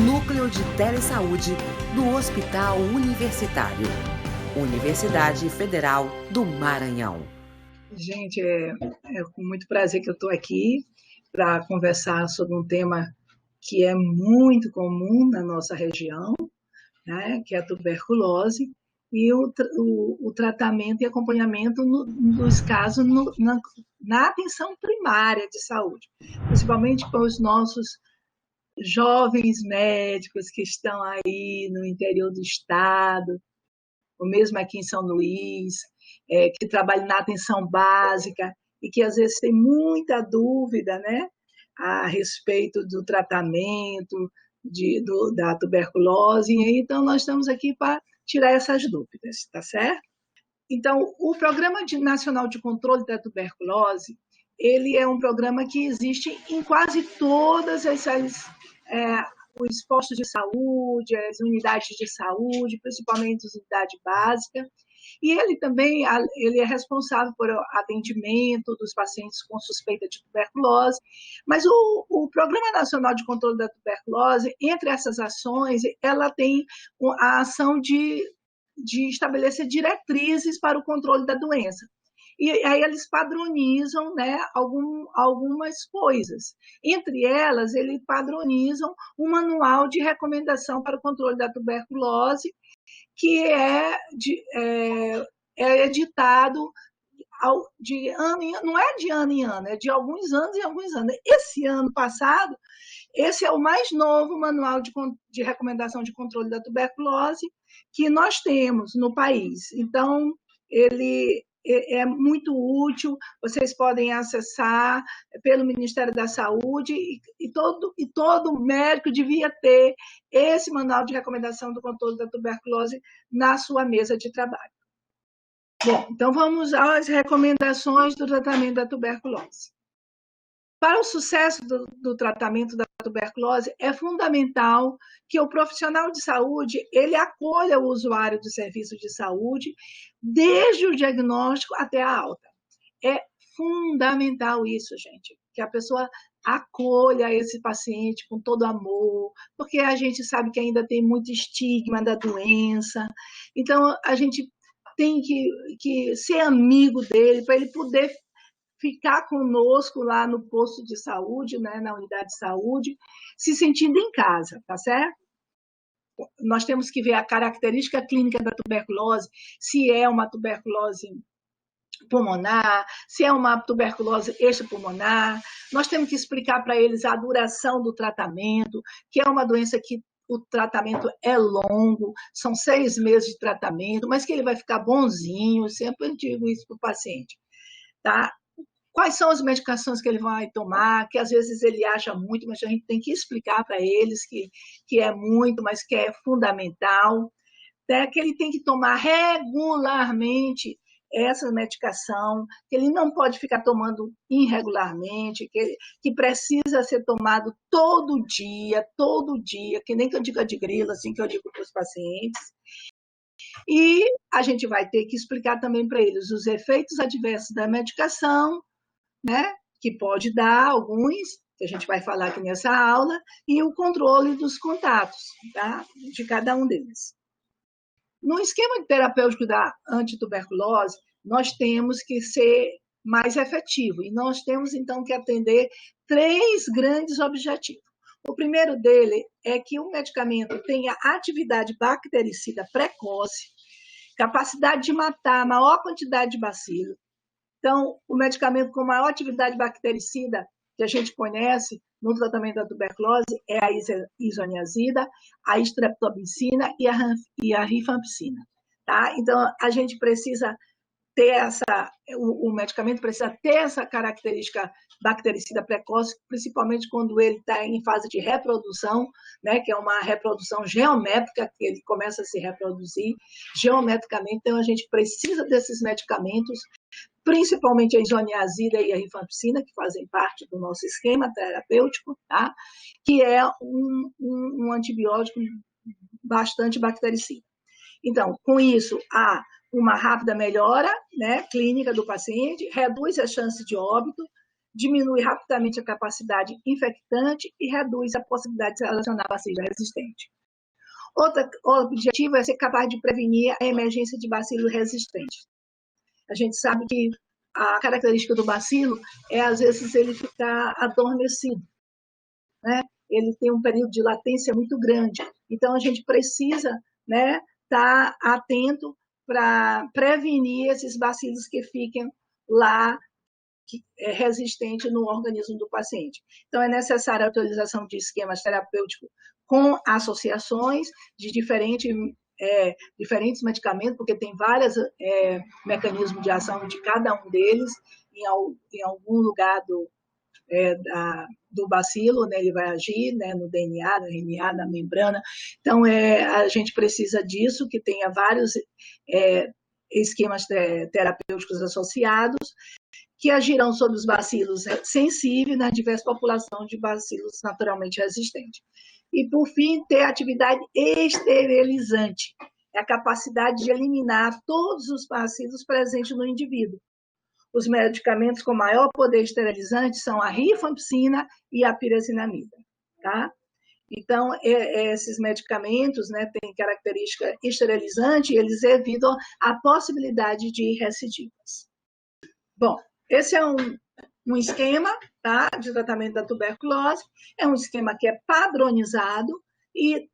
Núcleo de Telesaúde do Hospital Universitário. Universidade Federal do Maranhão. Gente, é com muito prazer que eu estou aqui para conversar sobre um tema que é muito comum na nossa região, né, que é a tuberculose, e o tratamento e acompanhamento dos casos na atenção primária de saúde, principalmente com os nossos jovens médicos que estão aí no interior do estado, ou mesmo aqui em São Luís, que trabalham na atenção básica e que às vezes tem muita dúvida, né, a respeito do tratamento da tuberculose. Então, nós estamos aqui para tirar essas dúvidas, tá certo? Então, o Programa Nacional de Controle da Tuberculose, ele é um programa que existe em quase todas os postos de saúde, as unidades de saúde, principalmente as unidades básicas, e ele também ele é responsável por atendimento dos pacientes com suspeita de tuberculose, mas o Programa Nacional de Controle da Tuberculose, entre essas ações, ela tem a ação de estabelecer diretrizes para o controle da doença. E aí eles padronizam, né, algumas coisas. Entre elas, eles padronizam um manual de recomendação para o controle da tuberculose, que é editado de ano em ano, não é de ano em ano, é de alguns anos em alguns anos. Esse ano passado, esse é o mais novo manual de recomendação de controle da tuberculose que nós temos no país. Então, ele é muito útil, vocês podem acessar pelo Ministério da Saúde e todo médico devia ter esse manual de recomendação do controle da tuberculose na sua mesa de trabalho. Bom, então vamos às recomendações do tratamento da tuberculose. Para o sucesso do tratamento da tuberculose, é fundamental que o profissional de saúde ele acolha o usuário do serviço de saúde desde o diagnóstico até a alta. É fundamental isso, gente, que a pessoa acolha esse paciente com todo amor, porque a gente sabe que ainda tem muito estigma da doença, então a gente tem que ser amigo dele para ele poder ficar conosco lá no posto de saúde, né, na unidade de saúde, se sentindo em casa, tá certo? Nós temos que ver a característica clínica da tuberculose, se é uma tuberculose pulmonar, se é uma tuberculose extrapulmonar. Nós temos que explicar para eles a duração do tratamento, que é uma doença que o tratamento é longo, são 6 meses de tratamento, mas que ele vai ficar bonzinho, sempre digo isso para o paciente, tá? Quais são as medicações que ele vai tomar, que às vezes ele acha muito, mas a gente tem que explicar para eles que é muito, mas que é fundamental, né? Que ele tem que tomar regularmente essa medicação, que ele não pode ficar tomando irregularmente, que precisa ser tomado todo dia, que nem cantiga de grilo, assim que eu digo para os pacientes. E a gente vai ter que explicar também para eles os efeitos adversos da medicação, né, que pode dar alguns, que a gente vai falar aqui nessa aula, e o controle dos contatos, tá, de cada um deles. No esquema terapêutico da antituberculose, nós temos que ser mais efetivo, e nós temos, então, que atender 3 grandes objetivos. O primeiro dele é que o medicamento tenha atividade bactericida precoce, capacidade de matar a maior quantidade de bacilos. Então, o medicamento com maior atividade bactericida que a gente conhece no tratamento da tuberculose é a isoniazida, a streptomicina e a rifampicina. Tá? Então, a gente precisa ter o medicamento precisa ter essa característica bactericida precoce, principalmente quando ele está em fase de reprodução, né, que é uma reprodução geométrica, que ele começa a se reproduzir geometricamente. Então, a gente precisa desses medicamentos, principalmente a isoniazida e a rifampicina, que fazem parte do nosso esquema terapêutico, tá? Que é um antibiótico bastante bactericida. Então, com isso, há uma rápida melhora, né, clínica do paciente, reduz a chance de óbito, diminui rapidamente a capacidade infectante e reduz a possibilidade de se relacionar a bacilo resistente. Outro objetivo é ser capaz de prevenir a emergência de bacilo resistente. A gente sabe que a característica do bacilo é, às vezes, ele ficar adormecido, né? Ele tem um período de latência muito grande. Então, a gente precisa, né, estar atento para prevenir esses bacilos que fiquem lá resistente no organismo do paciente. Então, é necessária a utilização de esquemas terapêuticos com associações de diferentes medicamentos, porque tem vários mecanismos de ação de cada um deles, em algum lugar do bacilo, né, ele vai agir, né, no DNA, no RNA, na membrana. Então, a gente precisa disso, que tenha vários esquemas terapêuticos associados, que agirão sobre os bacilos sensíveis na diversa população de bacilos naturalmente resistentes. E, por fim, ter atividade esterilizante, é a capacidade de eliminar todos os bacilos presentes no indivíduo. Os medicamentos com maior poder esterilizante são a rifampicina e a pirazinamida, tá? Então, esses medicamentos, né, têm característica esterilizante e eles evitam a possibilidade de recidivas. Bom, esse é um esquema, tá, de tratamento da tuberculose, é um esquema que é padronizado e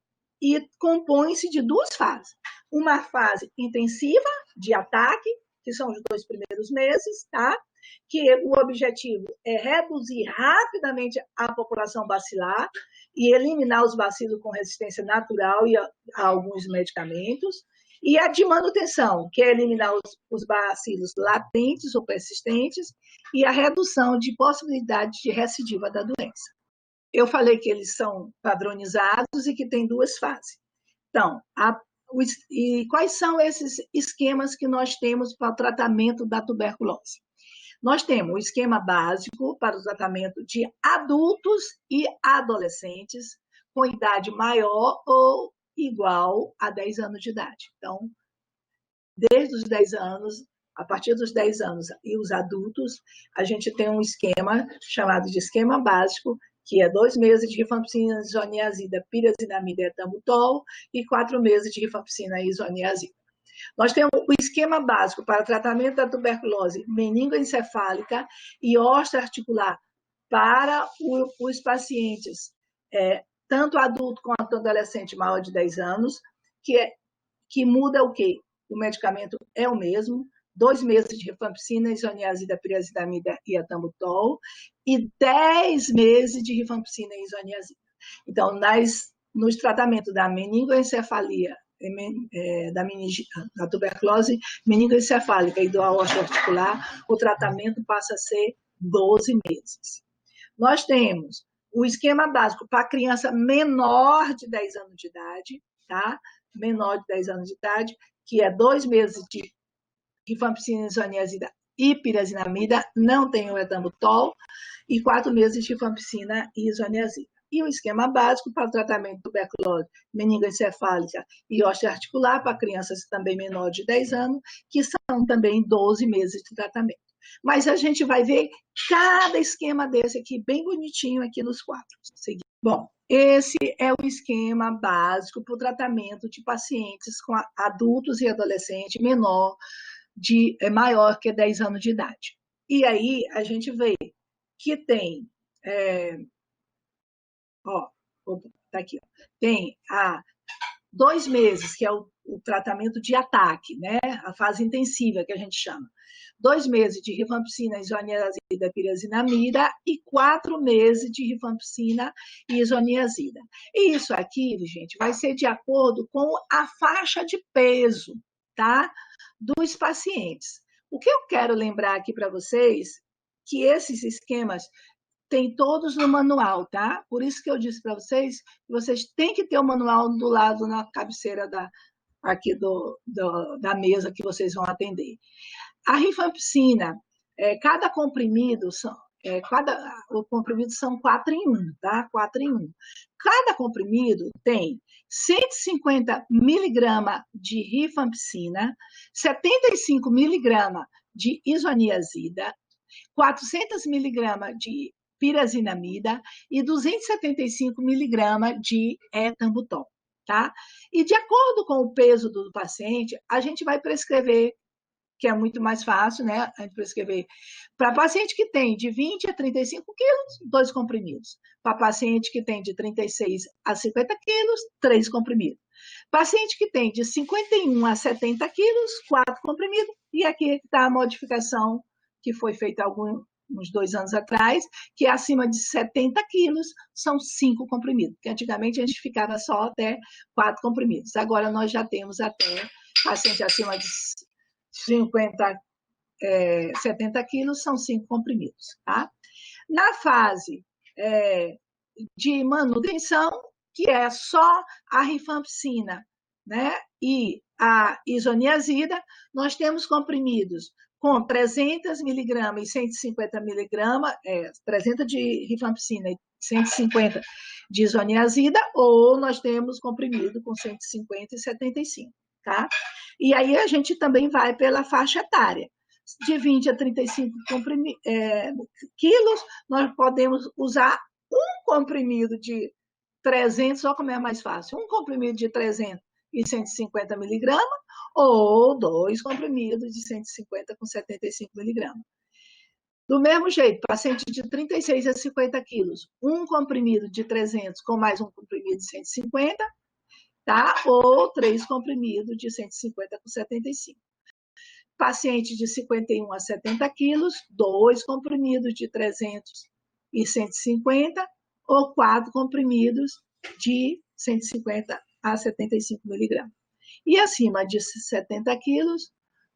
compõe-se de duas fases. Uma fase intensiva de ataque, que são os 2 primeiros meses, tá? Que o objetivo é reduzir rapidamente a população bacilar e eliminar os bacilos com resistência natural e a alguns medicamentos. E a de manutenção, que é eliminar os bacilos latentes ou persistentes e a redução de possibilidade de recidiva da doença. Eu falei que eles são padronizados e que tem 2 fases. Então, e quais são esses esquemas que nós temos para o tratamento da tuberculose? Nós temos o esquema básico para o tratamento de adultos e adolescentes com idade maior ou igual a 10 anos de idade. Então, desde os 10 anos, a partir dos 10 anos e os adultos, a gente tem um esquema chamado de esquema básico, que é 2 meses de rifampicina, isoniazida, pirazinamida e etambutol e 4 meses de rifampicina e isoniazida. Nós temos o esquema básico para tratamento da tuberculose meningoencefálica e osteoarticular para os pacientes, tanto adulto quanto adolescente maior de 10 anos, que muda o quê? O medicamento é o mesmo, 2 meses de rifampicina, isoniazida, pirazinamida e etambutol, e 10 meses de rifampicina e isoniazida. Então, nos tratamentos da meningoencefalia, da tuberculose meningoencefálica e do osteoarticular, o tratamento passa a ser 12 meses. Nós temos o esquema básico para criança menor de 10 anos de idade, tá? Menor de 10 anos de idade, que é 2 meses de rifampicina, isoniazida e pirazinamida, não tem o etambutol, e 4 meses de rifampicina e isoniazida. E o esquema básico para o tratamento de tuberculose meningoencefálica e osteoarticular para crianças também menores de 10 anos, que são também 12 meses de tratamento. Mas a gente vai ver cada esquema desse aqui, bem bonitinho aqui nos quadros. Bom, esse é o esquema básico para o tratamento de pacientes com adultos e adolescentes maior que 10 anos de idade. E aí a gente vê que tem, tá aqui, tem 2 meses, que é o tratamento de ataque, né? A fase intensiva, que a gente chama. 2 meses de rifampicina, isoniazida, pirazinamida e 4 meses de rifampicina e isoniazida. E isso aqui, gente, vai ser de acordo com a faixa de peso, tá? Dos pacientes. O que eu quero lembrar aqui para vocês, que esses esquemas tem todos no manual, tá? Por isso que eu disse para vocês que vocês têm que ter o manual do lado, na cabeceira aqui da mesa que vocês vão atender. A rifampicina, cada comprimido, os comprimidos são 4 em 1, tá? 4 em 1. Cada comprimido tem 150 miligramas de rifampicina, 75 miligramas de isoniazida, 400 miligramas de pirazinamida e 275 miligramas de etambutol, tá? E de acordo com o peso do paciente, a gente vai prescrever, que é muito mais fácil, né? A gente prescrever para paciente que tem de 20 a 35 quilos, 2 comprimidos. Para paciente que tem de 36 a 50 quilos, 3 comprimidos. Paciente que tem de 51 a 70 quilos, 4 comprimidos. E aqui está a modificação que foi feita uns 2 anos atrás, que é acima de 70 quilos, são 5 comprimidos. Porque antigamente a gente ficava só até 4 comprimidos. Agora nós já temos até paciente acima de 70 quilos, são 5 comprimidos. Tá? Na fase de manutenção, que é só a rifampicina, né, e a isoniazida, nós temos comprimidos com 300 miligramas e 150 miligramas, 300 de rifampicina e 150 de isoniazida, ou nós temos comprimido com 150 e 75, tá? E aí a gente também vai pela faixa etária. De 20 a 35 quilos, nós podemos usar um comprimido de 300, só como é mais fácil, um comprimido de 300 e 150 miligramas, ou 2 comprimidos de 150 com 75 miligramas. Do mesmo jeito, paciente de 36 a 50 quilos, um comprimido de 300 com mais um comprimido de 150, tá? Ou 3 comprimidos de 150 com 75. Paciente de 51 a 70 quilos, 2 comprimidos de 300 e 150, ou 4 comprimidos de 150 a 75 miligramas. E acima de 70 quilos,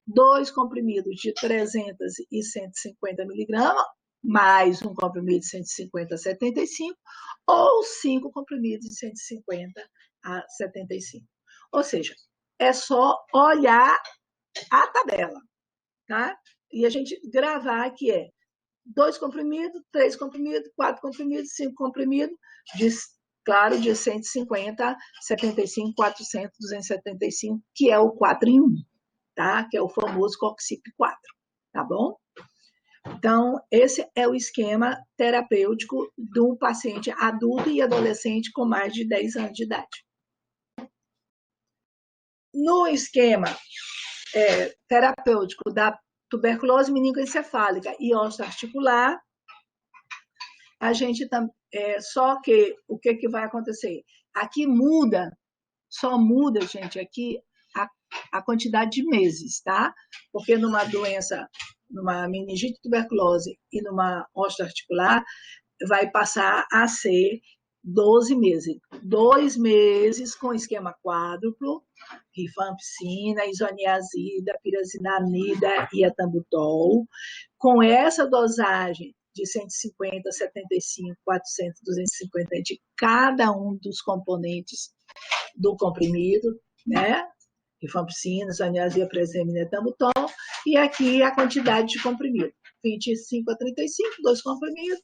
2 comprimidos de 300 e 150 miligramas, mais um comprimido de 150 a 75, ou 5 comprimidos de 150 a 75. Ou seja, é só olhar a tabela, tá? E a gente gravar que é 2 comprimidos, 3 comprimidos, 4 comprimidos, 5 comprimidos, claro, de 150, 75, 400, 275, que é o 4 em 1, tá? Que é o famoso Coxip 4, tá bom? Então, esse é o esquema terapêutico do paciente adulto e adolescente com mais de 10 anos de idade. No esquema terapêutico da tuberculose meningoencefálica e osteoarticular, a gente só que o que vai acontecer? Aqui só muda, gente, aqui a quantidade de meses, tá? Porque numa doença, numa meningite tuberculose e numa osteoarticular, vai passar a ser 12 meses. 2 meses com esquema quádruplo, rifampicina, isoniazida, pirazinamida e etambutol. Com essa dosagem de 150, 75, 400, 250 de cada um dos componentes do comprimido, né? Rifampicina, isoniazida, pirazinamida e etambutol. E aqui a quantidade de comprimido. 25 a 35, 2 comprimidos.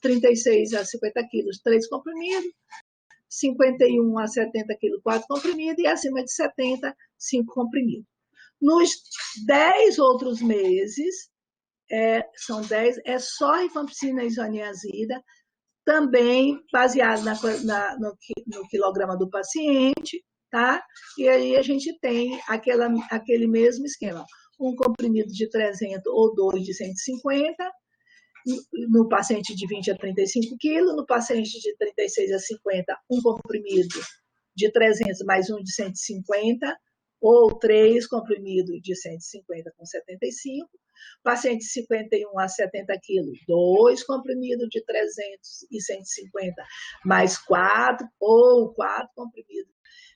36 a 50 quilos, 3 comprimidos, 51 a 70 quilos, 4 comprimidos, e acima de 70, 5 comprimidos. Nos 10 outros meses, são 10, é só rifampicina e isoniazida, também baseado no quilograma do paciente, tá? E aí a gente tem aquele mesmo esquema, um comprimido de 300 ou 2 de 150, no paciente de 20 a 35 quilos, no paciente de 36 a 50, um comprimido de 300 mais um de 150, ou 3 comprimidos de 150 com 75. Paciente de 51 a 70 quilos, 2 comprimidos de 300 e 150, mais 4, ou 4 comprimidos.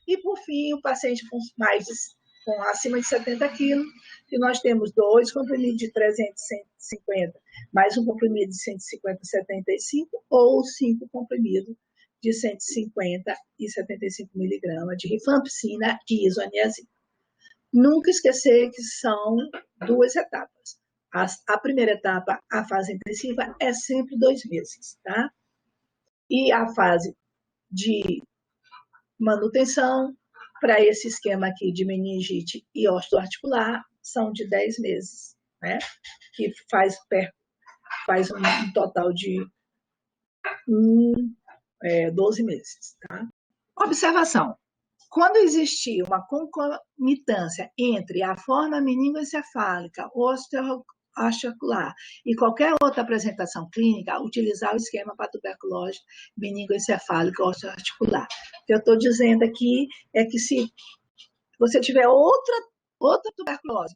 E, por fim, o paciente com acima de 70 quilos, que nós temos 2 comprimidos de 300 e 150, mais um comprimido de 150 e 75, ou 5 comprimidos de 150 e 75 miligramas de rifampicina e isoniazida. Nunca esquecer que são 2 etapas. A primeira etapa, a fase intensiva, é sempre 2 meses, tá? E a fase de manutenção, para esse esquema aqui de meningite e osteoarticular, são de 10 meses, né? Que faz um total de 12 meses. Tá? Observação. Quando existir uma concomitância entre a forma meningoencefálica, osteoarticular e qualquer outra apresentação clínica, utilizar o esquema para tuberculose meningoencefálica osteoarticular. O que eu estou dizendo aqui é que se você tiver outra tuberculose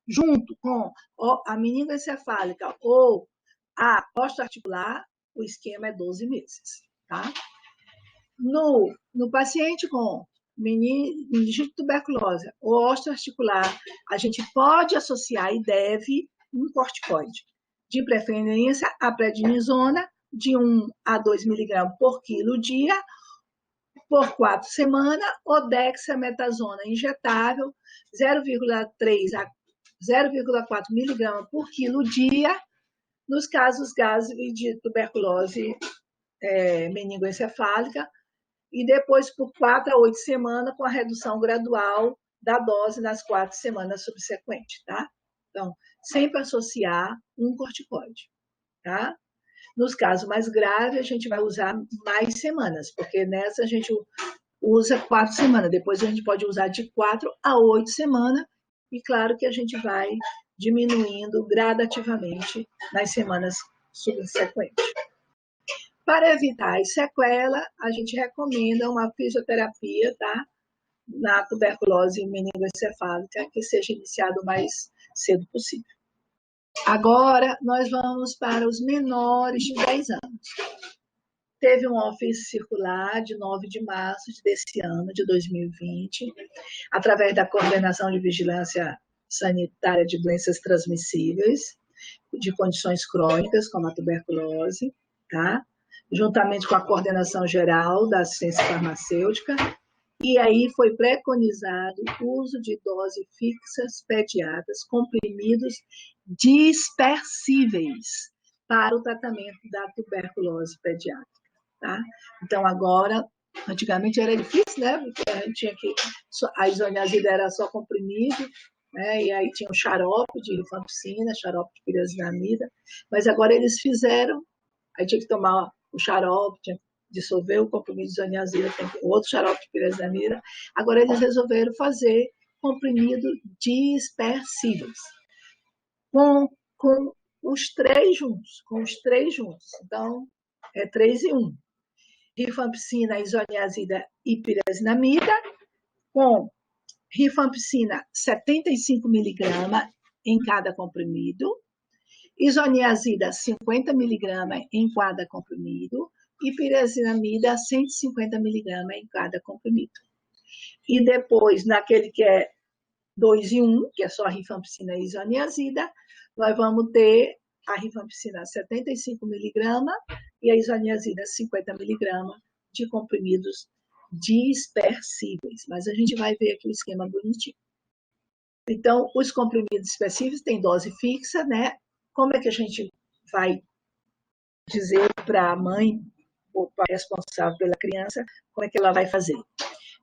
junto com a meningoencefálica ou a osteoarticular, o esquema é 12 meses. Tá? No paciente com meningite tuberculose ou osteoarticular, a gente pode associar e deve um corticoide, de preferência a prednisona, de 1 a 2 miligramas por quilo dia, por 4 semanas, ou dexametasona injetável, 0,3 a 0,4 miligramas por quilo dia, nos casos graves de tuberculose meningoencefálica, e depois por 4 a 8 semanas, com a redução gradual da dose nas 4 semanas subsequentes. Tá? Então, sempre associar um corticoide. Tá? Nos casos mais graves, a gente vai usar mais semanas, porque nessa a gente usa 4 semanas, depois a gente pode usar de 4 a 8 semanas, e claro que a gente vai diminuindo gradativamente nas semanas subsequentes. Para evitar as sequelas, a gente recomenda uma fisioterapia, tá? Na tuberculose meningoencefálica, que seja iniciada o mais cedo possível. Agora, nós vamos para os menores de 10 anos. Teve um ofício circular de 9 de março desse ano, de 2020, através da Coordenação de Vigilância Sanitária de Doenças Transmissíveis, de condições crônicas, como a tuberculose, tá? Juntamente com a Coordenação Geral da Assistência Farmacêutica, e aí foi preconizado o uso de doses fixas pediátricas, comprimidos dispersíveis para o tratamento da tuberculose pediátrica. Tá? Então, agora, antigamente era difícil, né? Porque a gente tinha que. A isoniazida era só comprimido, né? E aí tinha um xarope de rifampicina, xarope de pirazinamida, mas agora eles fizeram, aí tinha que tomar o xarope, tinha que dissolver o comprimido de isoniazida, tem outro xarope de pirazinamida. Agora eles resolveram fazer comprimido dispersíveis, com os três juntos, Então, é 3 em 1. Rifampicina, isoniazida e pirazinamida, com rifampicina 75 miligramas em cada comprimido, isoniazida 50 miligramas em cada comprimido e pirazinamida 150 miligramas em cada comprimido. E depois, naquele que é 2 em 1, que é só a rifampicina e isoniazida, nós vamos ter a rifampicina 75 miligramas e a isoniazida 50 miligramas de comprimidos dispersíveis. Mas a gente vai ver aqui o esquema bonitinho. Então, os comprimidos específicos têm dose fixa, né? Como é que a gente vai dizer para a mãe ou para a responsável pela criança como é que ela vai fazer?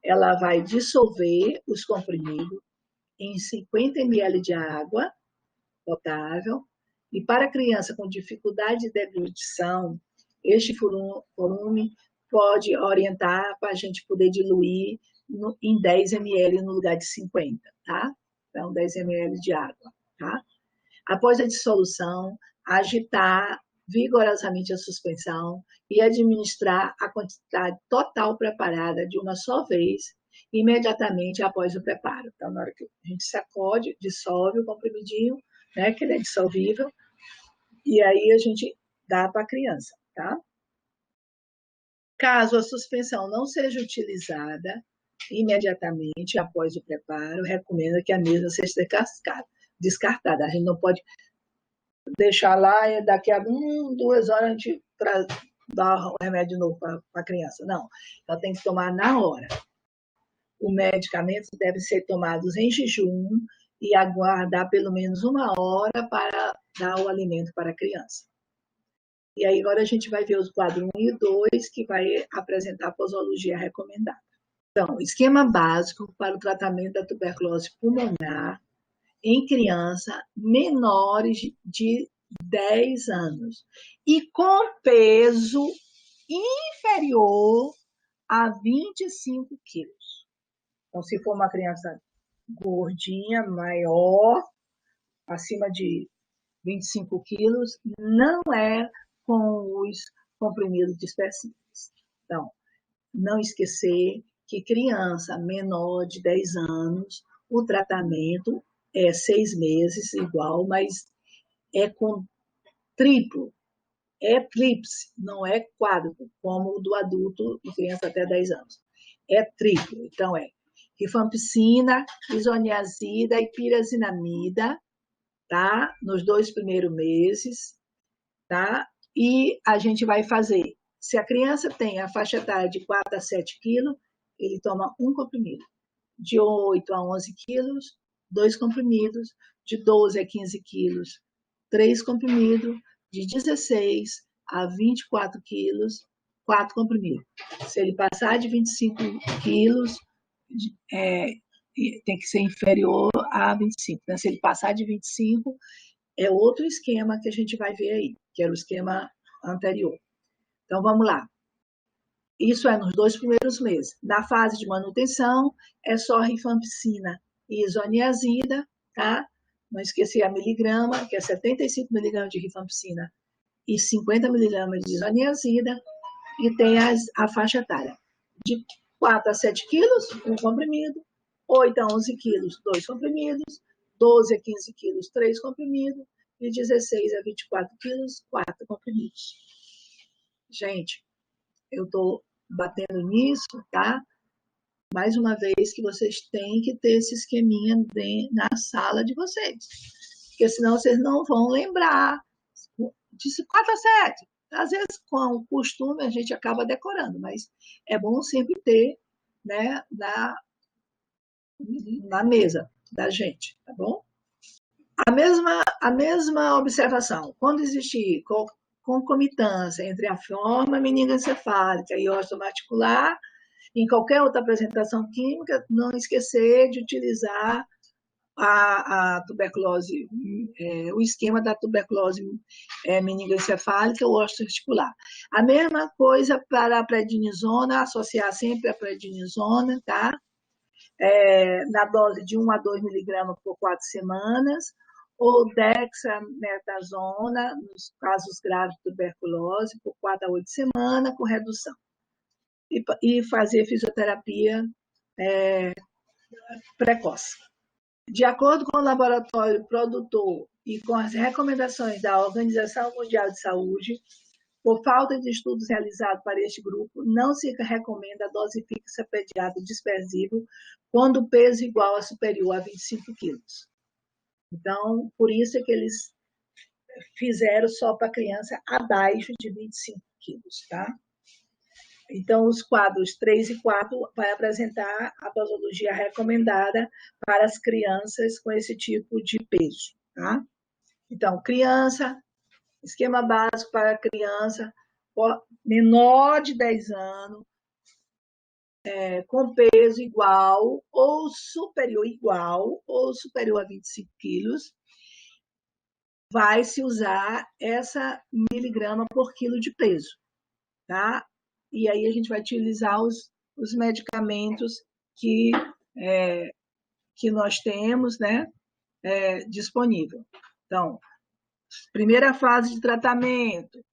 Ela vai dissolver os comprimidos em 50 ml de água potável, e para a criança com dificuldade de deglutição, este volume pode orientar para a gente poder diluir em 10 ml no lugar de 50, tá? Então, 10 ml de água, tá? Após a dissolução, agitar vigorosamente a suspensão e administrar a quantidade total preparada de uma só vez, imediatamente após o preparo. Então, na hora que a gente sacode, dissolve o comprimidinho, né, que ele é dissolvível, e aí a gente dá para a criança, tá? Caso a suspensão não seja utilizada imediatamente após o preparo, recomenda que a mesma seja descartada. A gente não pode deixar lá e daqui a 2 horas a gente dar o remédio novo para a criança. Não, ela tem que tomar na hora. O medicamento deve ser tomado em jejum e aguardar pelo menos 1 hora para dar o alimento para a criança. E aí agora a gente vai ver os quadros 1 e 2, que vai apresentar a posologia recomendada. Então, esquema básico para o tratamento da tuberculose pulmonar em criança menores de 10 anos. E com peso inferior a 25 quilos. Então, se for uma criança gordinha, maior, acima de 25 quilos, não é com os comprimidos dispersíveis. Então, não esquecer que criança menor de 10 anos, o tratamento é 6 meses igual, mas é com triplo, é tríplice, não é quádruplo, como o do adulto, de criança até 10 anos. É triplo, então é rifampicina, isoniazida e pirazinamida, tá? Nos 2 primeiros meses, tá? E a gente vai fazer, se a criança tem a faixa etária de 4 a 7 quilos, ele toma um comprimido. De 8 a 11 quilos, 2 comprimidos. De 12 a 15 quilos, 3 comprimidos. De 16 a 24 quilos, 4 comprimidos. Se ele passar de 25 quilos, tem que ser inferior a 25. Né? Se ele passar de 25, é outro esquema que a gente vai ver aí, que era o esquema anterior. Então, vamos lá. Isso é nos 2 primeiros meses. Na fase de manutenção, é só rifampicina e isoniazida, tá? Não esqueci a miligrama, que é 75 miligramas de rifampicina e 50 miligramas de isoniazida, e tem a faixa etária. De 4 a 7 quilos, um comprimido. 8 a 11 quilos, 2 comprimidos. 12 a 15 quilos, 3 comprimidos. E 16 a 24 quilos, 4 comprimidos. Gente, eu estou batendo nisso, tá? Mais uma vez que vocês têm que ter esse esqueminha na sala de vocês. Porque senão vocês não vão lembrar. De 4 a 7. Às vezes, com o costume, a gente acaba decorando, mas é bom sempre ter, né, na mesa da gente, tá bom? A mesma observação. Quando existir concomitância entre a forma meningoencefálica e osteoarticular, em qualquer outra apresentação química, não esquecer de utilizar a tuberculose, o esquema da tuberculose meningoencefálica ou osteoarticular. A mesma coisa para a prednisona, associar sempre a prednisona, tá? Na dose de 1 a 2 miligramas por 4 semanas, ou dexametasona, nos casos graves de tuberculose, por 4 a 8 semanas, com redução. E fazer fisioterapia precoce. De acordo com o laboratório produtor e com as recomendações da Organização Mundial de Saúde, por falta de estudos realizados para este grupo, não se recomenda a dose fixa pediátrica dispersível quando o peso igual a superior a 25 quilos. Então, por isso é que eles fizeram só para criança abaixo de 25 quilos, tá? Então, os quadros 3 e 4 vai apresentar a posologia recomendada para as crianças com esse tipo de peso, tá? Então, criança, esquema básico para criança menor de 10 anos, com peso igual ou superior a 25 quilos, vai se usar essa miligrama por quilo de peso, tá? E aí a gente vai utilizar os medicamentos que nós temos, né, disponível. Então, primeira fase de tratamento,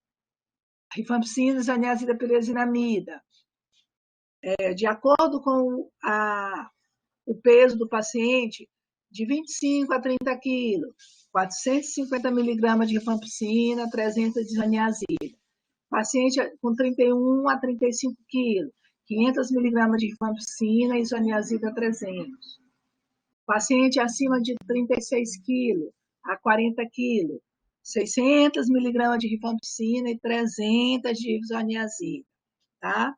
rifampicina, isoniazida, pirazinamida. De acordo com o peso do paciente, de 25 a 30 quilos, 450 miligramas de rifampicina, 300 de isoniazida. Paciente com 31 a 35 quilos, 500 miligramas de rifampicina e isoniazida 300. Paciente acima de 36 quilos a 40 quilos, 600 miligramas de rifampicina e 300 de isoniazida, tá?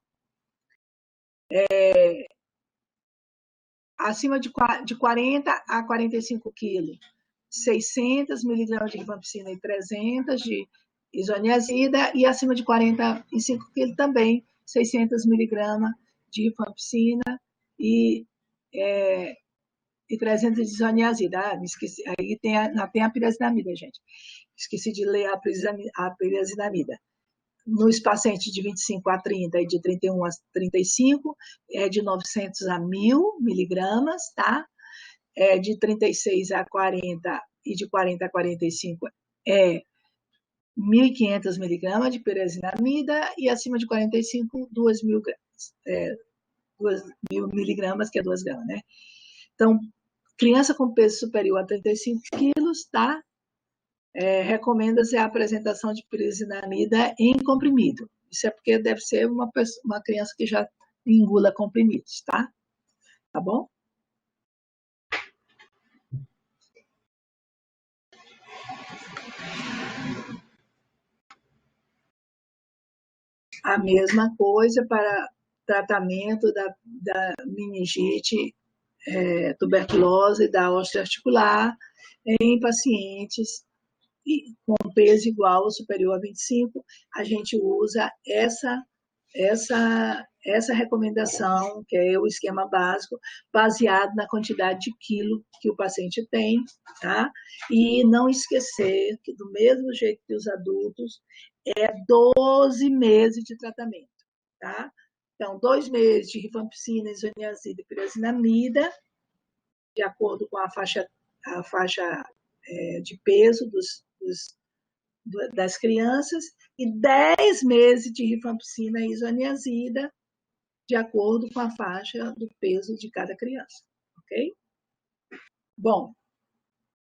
Acima de 40 a 45 quilos, 600 miligramas de rifampicina e 300 de isoniazida, e acima de 45 quilos também, 600 miligramas de rifampicina e e 300 de isoniazida. Ah, me esqueci. Aí tem a pirazinamida, gente. Esqueci de ler a pirazinamida. Nos pacientes de 25 a 30 e de 31 a 35, é de 900 a 1.000 miligramas, tá? De 36 a 40 e de 40 a 45 é 1.500 miligramas de pirazinamida e acima de 45, 2.000 gramas. 2.000 miligramas, que é 2 gramas, né? Então, criança com peso superior a 35 quilos, tá? Recomenda-se a apresentação de pirazinamida em comprimido. Isso é porque deve ser uma criança que já engula comprimidos, tá? Tá bom? A mesma coisa para tratamento da meningite, tuberculose, da osteoarticular, em pacientes com peso igual ou superior a 25, a gente usa essa recomendação, que é o esquema básico, baseado na quantidade de quilo que o paciente tem, tá? E não esquecer que, do mesmo jeito que os adultos, 12 meses de tratamento, tá? Então, 2 meses de rifampicina, isoniazida e pirazinamida, de acordo com a faixa de peso das crianças, e 10 meses de rifampicina e isoniazida, de acordo com a faixa do peso de cada criança, ok? Bom,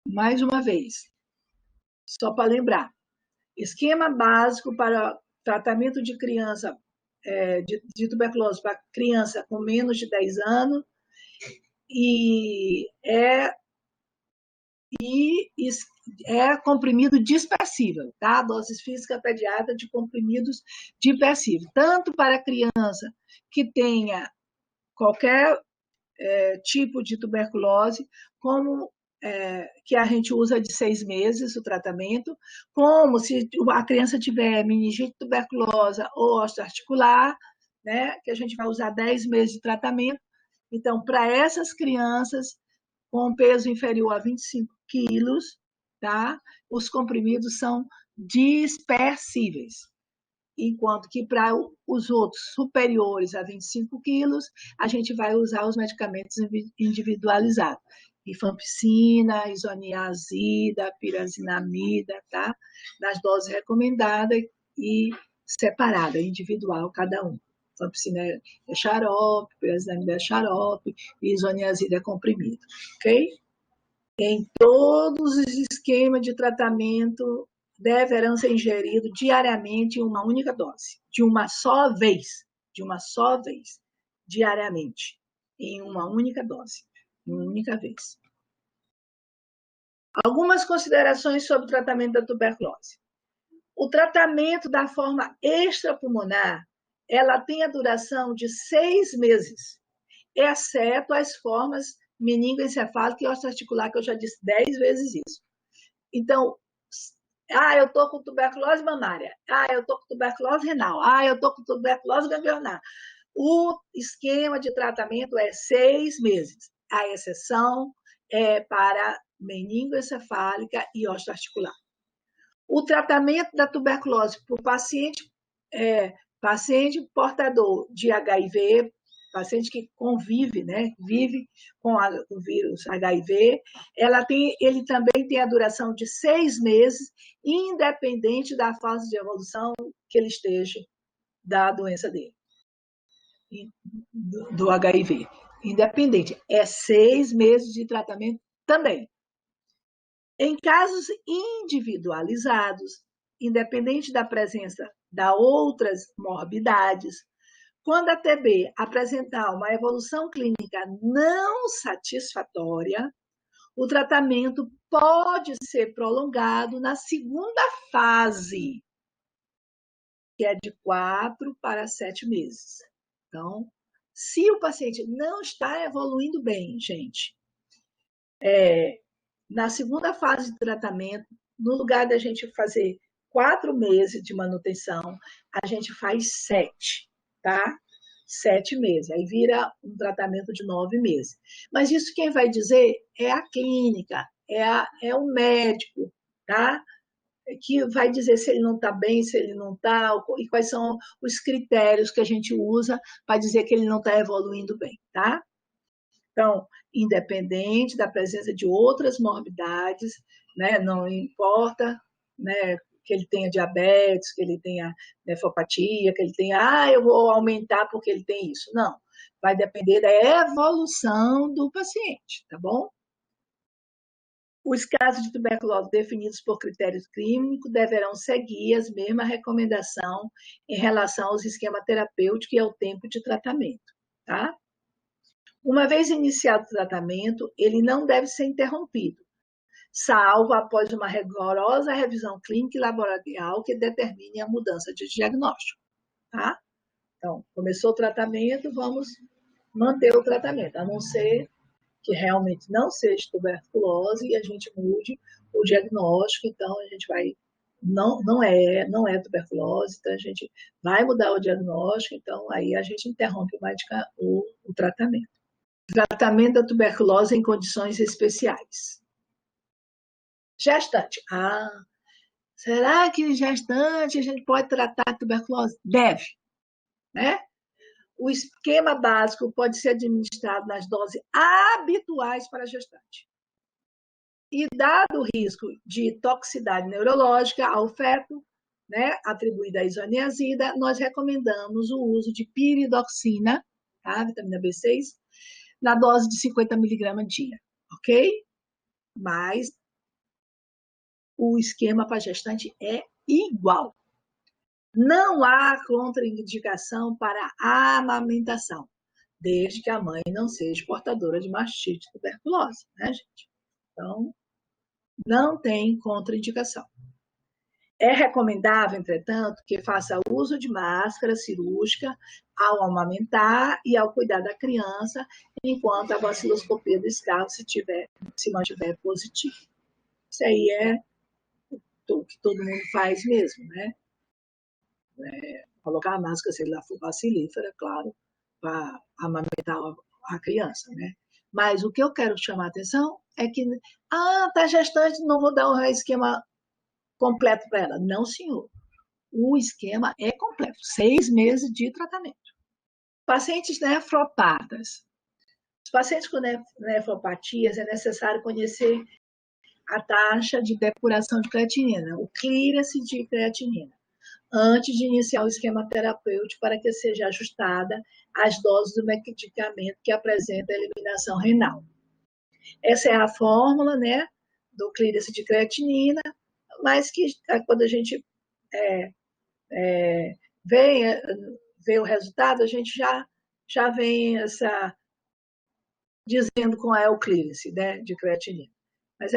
mais uma vez, só para lembrar, esquema básico para tratamento de criança, de tuberculose para criança com menos de 10 anos, e comprimido dispersível, tá? Doses física pediátrica de comprimidos dispersíveis, tanto para criança que tenha qualquer tipo de tuberculose, como que a gente usa de 6 meses o tratamento, como se a criança tiver meningite tuberculosa ou osteoarticular, né, que a gente vai usar 10 meses de tratamento. Então, para essas crianças com peso inferior a 25 quilos, tá? Os comprimidos são dispersíveis. Enquanto que para os outros superiores a 25 quilos, a gente vai usar os medicamentos individualizados. Rifampicina, isoniazida, pirazinamida, tá? Nas doses recomendadas e separada, individual, cada um. Rifampicina é xarope, pirazinamida é xarope, e isoniazida é comprimido, ok? Em todos os esquemas de tratamento, deverão ser ingeridos diariamente em uma única dose, de uma só vez, diariamente, em uma única dose, em uma única vez. Algumas considerações sobre o tratamento da tuberculose. O tratamento da forma extrapulmonar, ela tem a duração de 6 meses, exceto as formas meningoencefálica e osteoarticular, que eu já disse 10 vezes isso. Então, eu estou com tuberculose mamária, eu estou com tuberculose renal, eu estou com tuberculose ganglionar. O esquema de tratamento é 6 meses. A exceção é para meningoencefálica e osteoarticular. O tratamento da tuberculose por paciente portador de HIV, paciente que convive, né, vive com o vírus HIV, ele também tem a duração de 6 meses, independente da fase de evolução que ele esteja da doença dele, do HIV. Independente, é 6 meses de tratamento também. Em casos individualizados, independente da presença de outras morbidades, quando a TB apresentar uma evolução clínica não satisfatória, o tratamento pode ser prolongado na segunda fase, que é de 4 para 7 meses. Então, se o paciente não está evoluindo bem, gente, na segunda fase de tratamento, no lugar da gente fazer 4 meses de manutenção, a gente faz 7, tá? 7 meses. Aí vira um tratamento de 9 meses. Mas isso quem vai dizer é a clínica, é o médico, tá? Que vai dizer se ele não está bem, se ele não está, e quais são os critérios que a gente usa para dizer que ele não está evoluindo bem, tá? Então, independente da presença de outras morbidades, né, não importa, né, que ele tenha diabetes, que ele tenha nefropatia, que ele tenha, eu vou aumentar porque ele tem isso. Não, vai depender da evolução do paciente, tá bom? Os casos de tuberculose definidos por critérios clínicos deverão seguir as mesmas recomendações em relação aos esquemas terapêuticos e ao tempo de tratamento, tá? Uma vez iniciado o tratamento, ele não deve ser interrompido, salvo após uma rigorosa revisão clínica e laboratorial que determine a mudança de diagnóstico, tá? Então, começou o tratamento, vamos manter o tratamento, a não ser que realmente não seja tuberculose e a gente mude o diagnóstico, então a gente vai não é tuberculose, então a gente vai mudar o diagnóstico, então aí a gente interrompe o tratamento. Tratamento da tuberculose em condições especiais. Gestante. Será que gestante a gente pode tratar a tuberculose? Deve, né? O esquema básico pode ser administrado nas doses habituais para a gestante. E dado o risco de toxicidade neurológica ao feto, né, atribuída à isoniazida, nós recomendamos o uso de piridoxina, tá, vitamina B6, na dose de 50 mg dia, ok? Mas o esquema para gestante é igual. Não há contraindicação para a amamentação, desde que a mãe não seja portadora de mastite tuberculose, né, gente? Então, não tem contraindicação. É recomendável, entretanto, que faça uso de máscara cirúrgica ao amamentar e ao cuidar da criança, enquanto a vaciloscopia do escarro se mantiver positiva. Isso aí é o que todo mundo faz mesmo, né? Colocar a máscara, sei lá, vacilífera, claro, para amamentar a criança, né? Mas o que eu quero chamar a atenção é que, tá gestante, não vou dar o esquema completo para ela. Não, senhor. O esquema é completo, 6 meses de tratamento. Pacientes nefropatas. Os pacientes com nefropatias é necessário conhecer a taxa de depuração de creatinina, o clearance de creatinina, antes de iniciar o esquema terapêutico para que seja ajustada as doses do medicamento que apresenta a eliminação renal. Essa é a fórmula, né, do clearance de creatinina, mas que quando a gente vê o resultado, a gente já vem dizendo qual é o clearance, né, de creatinina. Mas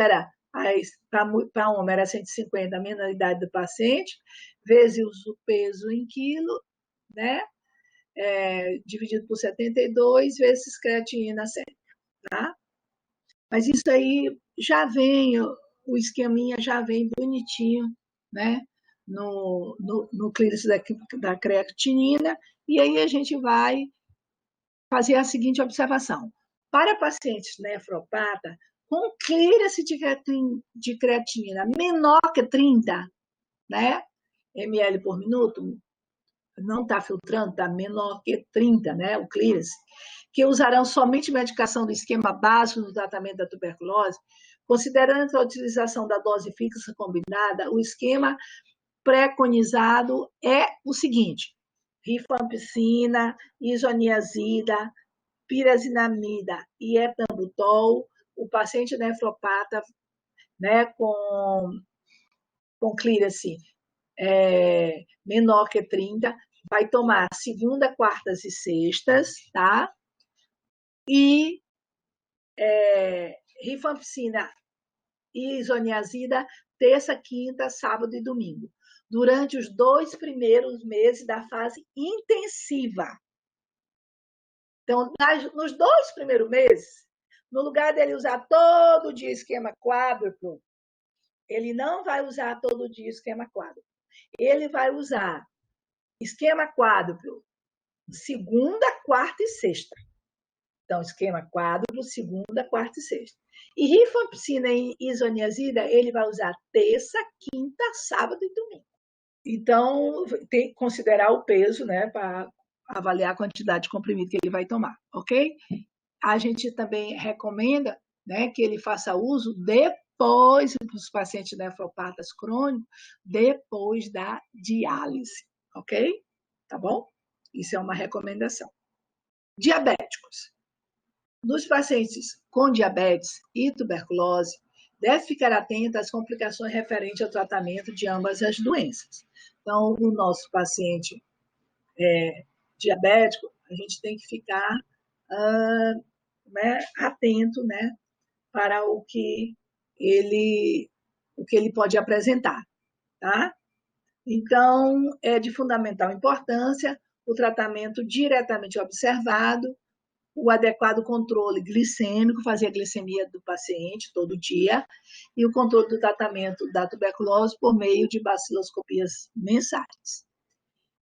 para homem era 150 a menor idade do paciente, vezes o peso em quilo, né, dividido por 72, vezes creatinina 100, tá? Mas isso aí já vem, o esqueminha já vem bonitinho, né, no clearance da creatinina, e aí a gente vai fazer a seguinte observação. Para pacientes nefropata, com clearance de creatinina menor que 30, né, ml por minuto, não está filtrando, está menor que 30, né, o clearance, que usarão somente medicação do esquema básico no tratamento da tuberculose, considerando a utilização da dose fixa combinada, o esquema preconizado é o seguinte: rifampicina, isoniazida, pirazinamida e etambutol, o paciente nefropata, né, com clearance menor que 30, vai tomar segunda, quartas e sextas, tá? E rifampicina e isoniazida, terça, quinta, sábado e domingo, durante os 2 primeiros meses da fase intensiva. Então, nos 2 primeiros meses, no lugar dele usar todo dia esquema quádruplo, ele não vai usar todo dia esquema quádruplo. Ele vai usar esquema quádruplo segunda, quarta e sexta. Então, esquema quádruplo, segunda, quarta e sexta. E rifampicina e isoniazida, ele vai usar terça, quinta, sábado e domingo. Então, tem que considerar o peso, né, para avaliar a quantidade de comprimido que ele vai tomar, ok? A gente também recomenda, né, que ele faça uso depois, para os pacientes nefropatas crônicos, depois da diálise, ok? Tá bom? Isso é uma recomendação. Diabéticos. Nos pacientes com diabetes e tuberculose, deve ficar atento às complicações referentes ao tratamento de ambas as doenças. Então, o nosso paciente diabético, a gente tem que ficar atento, né, para o que ele pode apresentar, tá? Então, é de fundamental importância o tratamento diretamente observado, o adequado controle glicêmico, fazer a glicemia do paciente todo dia, e o controle do tratamento da tuberculose por meio de baciloscopias mensais.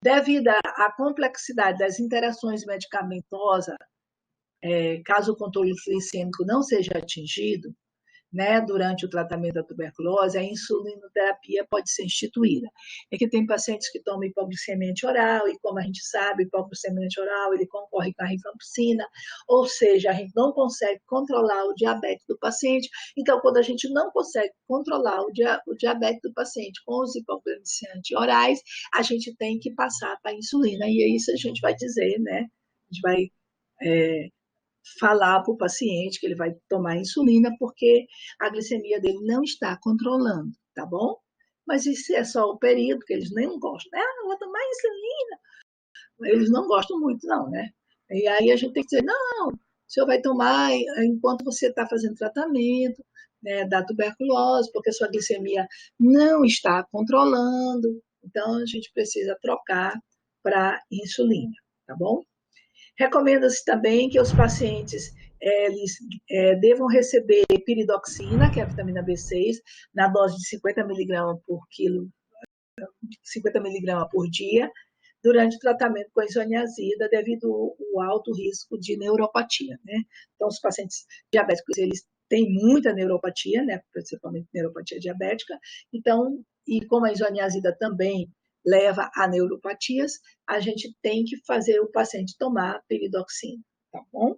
Devido à complexidade das interações medicamentosas, caso o controle glicêmico não seja atingido, né, durante o tratamento da tuberculose, a insulinoterapia pode ser instituída. É que tem pacientes que tomam hipoglicemia oral, e como a gente sabe, hipoglicemia oral, ele concorre com a rifampicina, ou seja, a gente não consegue controlar o diabetes do paciente. Então, quando a gente não consegue controlar o diabetes do paciente com os hipoglicemiantes orais, a gente tem que passar para a insulina, e é isso a gente vai dizer, né? A gente vai falar para o paciente que ele vai tomar insulina porque a glicemia dele não está controlando, tá bom? Mas isso é só o período que eles nem gostam. Vou tomar insulina. Eles não gostam muito, não, né? E aí a gente tem que dizer, não, o senhor vai tomar enquanto você está fazendo tratamento, né, da tuberculose, porque a sua glicemia não está controlando, então a gente precisa trocar para insulina, tá bom? Recomenda-se também que os pacientes devam receber piridoxina, que é a vitamina B6, na dose de 50 mg por quilo, 50 mg por dia, durante o tratamento com a isoniazida, devido ao alto risco de neuropatia, né? Então, os pacientes diabéticos, eles têm muita neuropatia, né? Principalmente neuropatia diabética, então, e como a isoniazida também leva a neuropatias, a gente tem que fazer o paciente tomar piridoxina, tá bom?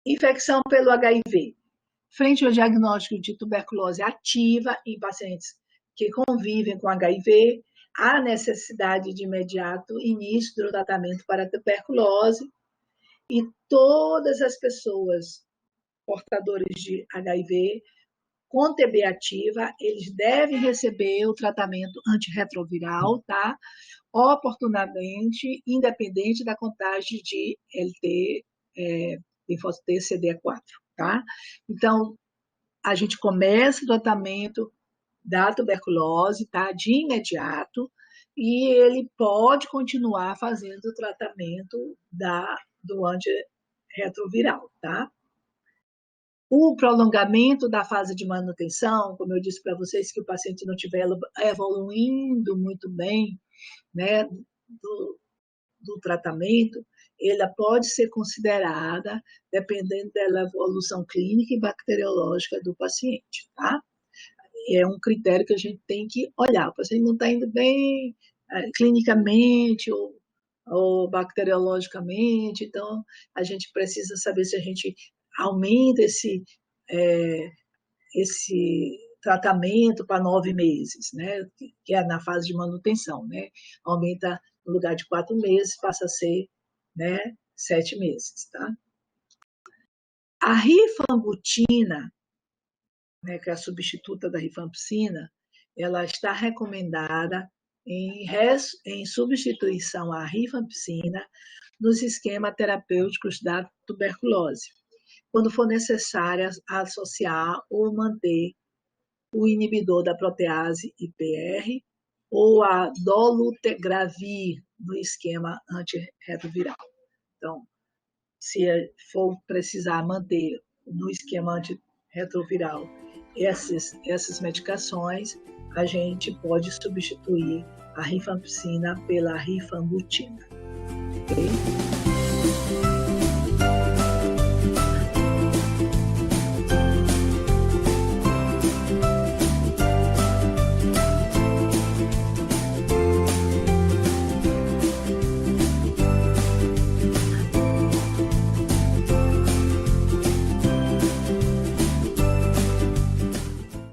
Infecção pelo HIV. Frente ao diagnóstico de tuberculose ativa em pacientes que convivem com HIV, há necessidade de imediato início do tratamento para a tuberculose, e todas as pessoas portadoras de HIV com TB ativa, eles devem receber o tratamento antirretroviral, tá? Oportunamente, independente da contagem de LT, linfócito T, CD4, tá? Então, a gente começa o tratamento da tuberculose, tá? De imediato, e ele pode continuar fazendo o tratamento do antirretroviral, tá? O prolongamento da fase de manutenção, como eu disse para vocês, que o paciente não estiver evoluindo muito bem, né, do tratamento, ela pode ser considerada dependendo da evolução clínica e bacteriológica do paciente, tá? É um critério que a gente tem que olhar. O paciente não está indo bem clinicamente ou bacteriologicamente, então a gente precisa saber se a gente aumenta esse tratamento para 9 meses, né? Que é na fase de manutenção, né? Aumenta, no lugar de 4 meses, passa a ser, né, 7 meses, tá? A rifampicina, né, que é a substituta da rifampicina, ela está recomendada em substituição à rifampicina nos esquemas terapêuticos da tuberculose, quando for necessário associar ou manter o inibidor da protease IPR ou a dolutegravir no esquema antirretroviral. Então, se for precisar manter no esquema antirretroviral essas medicações, a gente pode substituir a rifampicina pela rifabutina. Ok?